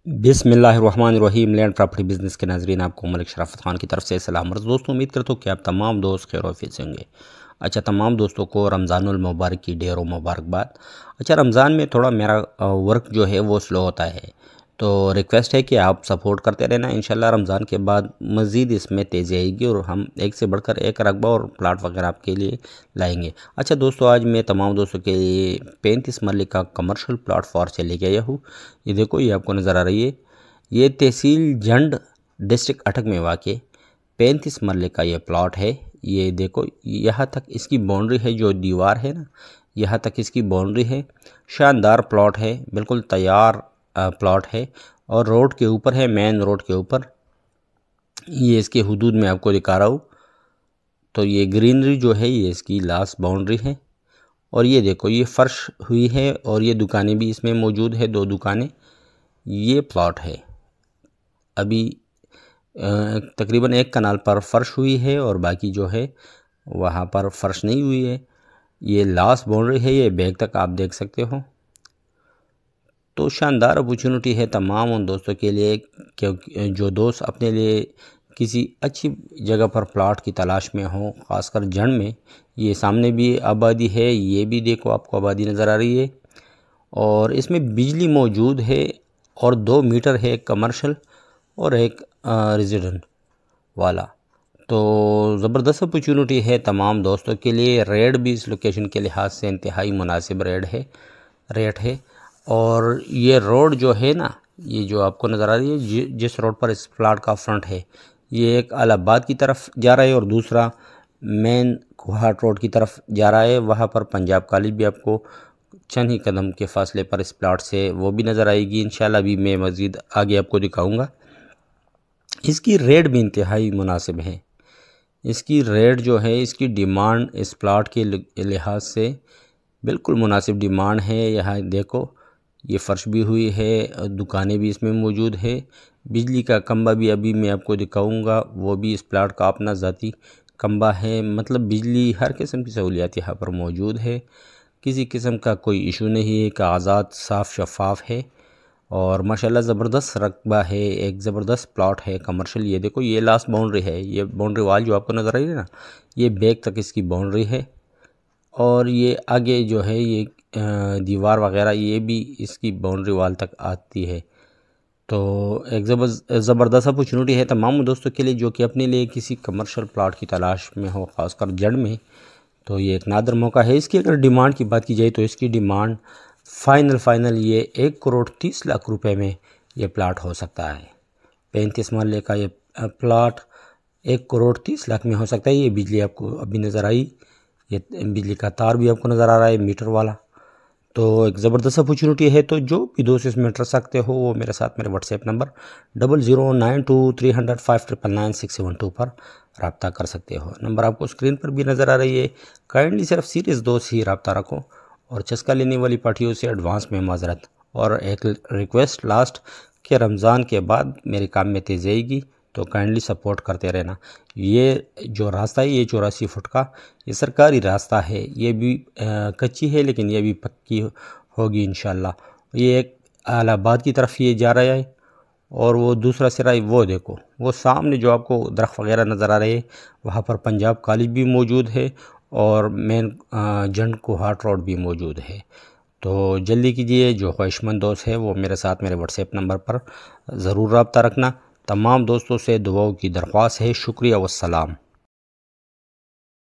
बिस्मिल्लाहिर्रहमानिर्रहीम। Land property business के नाजरीन, आपको मलिक शराफत खान की तरफ से सलाम। दोस्तों, उम्मीद करता हूँ कि आप तमाम दोस्त खैर आफियत से होंगे। अच्छा, तमाम दोस्तों को रमज़ानुल मुबारक की ढेरों मुबारकबाद। अच्छा, रमज़ान में थोड़ा मेरा वर्क जो है वो स्लो होता है, तो रिक्वेस्ट है कि आप सपोर्ट करते रहना। इंशाल्लाह रमज़ान के बाद मज़ीद इसमें तेज़ी आएगी और हम एक से बढ़कर एक रकबा और प्लाट वगैरह आपके लिए लाएंगे। अच्छा दोस्तों, आज मैं तमाम दोस्तों के लिए 35 मरले का कमर्शियल प्लाट फॉर से लेके आया हूँ। ये देखो, ये आपको नज़र आ रही है। ये तहसील जंड डिस्ट्रिक्ट अटक में वाक़ 35 मरले का ये प्लाट है। ये देखो, यहाँ तक इसकी बाउंड्री है, जो दीवार है ना, यहाँ तक इसकी बाउंड्री है। शानदार प्लाट है, बिल्कुल तैयार प्लॉट है और रोड के ऊपर है, मेन रोड के ऊपर। ये इसके हुदूद में आपको दिखा रहा हूँ। तो ये ग्रीनरी जो है ये इसकी लास्ट बाउंड्री है। और ये देखो, ये फर्श हुई है और ये दुकानें भी इसमें मौजूद है, 2 दुकानें। ये प्लॉट है। अभी तकरीबन 1 कनाल पर फर्श हुई है और बाकी जो है वहाँ पर फर्श नहीं हुई है। ये लास्ट बाउंड्री है, ये बैक तक आप देख सकते हो। तो शानदार अपॉर्चुनिटी है तमाम उन दोस्तों के लिए, क्योंकि जो दोस्त अपने लिए किसी अच्छी जगह पर प्लाट की तलाश में हो, ख़ासकर जड़ में। ये सामने भी आबादी है, ये भी देखो आपको आबादी नज़र आ रही है और इसमें बिजली मौजूद है और 2 मीटर है, एक कमर्शल और एक रेजिडेंट वाला। तो ज़बरदस्त अपॉर्चुनिटी है तमाम दोस्तों के लिए। रेट भी इस लोकेशन के लिहाज से इंतहाई मुनासिब रेट है। और ये रोड जो है ना, ये जो आपको नज़र आ रही है, जिस रोड पर इस प्लाट का फ्रंट है, ये एक इलाहाबाद की तरफ जा रहा है और दूसरा मेन कोहाट रोड की तरफ जा रहा है। वहाँ पर पंजाब कॉलेज भी आपको चंद ही कदम के फासले पर इस प्लाट से वो भी नज़र आएगी। इंशाल्लाह भी मैं मज़ीद आगे आपको दिखाऊंगा। इसकी रेट भी इंतहाई मुनासिब है। इसकी रेट जो है, इसकी डिमांड इस प्लाट के लिहाज से बिल्कुल मुनासिब डिमांड है। यहाँ देखो, ये फर्श भी हुई है, दुकानें भी इसमें मौजूद है। बिजली का खंबा भी अभी मैं आपको दिखाऊंगा, वो भी इस प्लाट का अपना ज़ाती खंबा है। मतलब बिजली, हर किस्म की सहूलियात यहाँ पर मौजूद है। किसी किस्म का कोई इशू नहीं है, कागज़ात साफ़ शफाफ है और माशाल्लाह ज़बरदस्त रकबा है। एक ज़बरदस्त प्लॉट है कमर्शियल। ये देखो, ये लास्ट बाउंड्री है। ये बाउंड्री वाल जो आपको नज़र आ रही है ना, ये बैक तक इसकी बाउंड्री है। और ये आगे जो है ये दीवार वगैरह, ये भी इसकी बाउंड्री वाल तक आती है। तो एक ज़बरदस्त अपॉर्चुनिटी है तमाम दोस्तों के लिए जो कि अपने लिए किसी कमर्शियल प्लॉट की तलाश में हो, ख़ासकर जड़ में। तो ये एक नादर मौका है। इसकी अगर डिमांड की बात की जाए तो इसकी डिमांड फ़ाइनल ये 1,30,00,000 रुपये में ये प्लाट हो सकता है। 35 मरले का ये प्लाट 1,30,00,000 में हो सकता है। ये बिजली आपको अभी नज़र आई, ये बिजली का तार भी आपको नज़र आ रहा है, मीटर वाला। तो एक ज़बरदस्त अपॉर्चुनिटी है। तो जो भी दोस्त इसमें इंटरेस्ट रखते हो वो मेरे साथ मेरे व्हाट्सएप नंबर 009230599672 पर रब्ता कर सकते हो। नंबर आपको स्क्रीन पर भी नज़र आ रही है। काइंडली सिर्फ सीरियस दोस्त ही रब्ता रखो और चस्का लेने वाली पार्टियों से एडवांस में माजरत। और एक रिक्वेस्ट लास्ट के रमज़ान के बाद मेरे काम में तेज़ी आएगी, तो काइंडली सपोर्ट करते रहना। ये जो रास्ता है, ये 84 फुट का ये सरकारी रास्ता है। ये भी कच्ची है लेकिन ये भी पक्की होगी इंशाल्लाह। ये एक इलाहाबाद की तरफ ये जा रहा है और वो दूसरा सिरा वो देखो, वो सामने जो आपको दरख्त वगैरह नज़र आ रहे हैं, वहाँ पर पंजाब कॉलेज भी मौजूद है और मेन जंड कोहाट रोड भी मौजूद है। तो जल्दी कीजिए, जो ख्वाहिशमंद दोस्त है वो मेरे साथ मेरे व्हाट्सएप नंबर पर ज़रूर रब्ता रखना। तमाम दोस्तों से दुआओं की दरख्वास्त है। शुक्रिया वस्सलाम।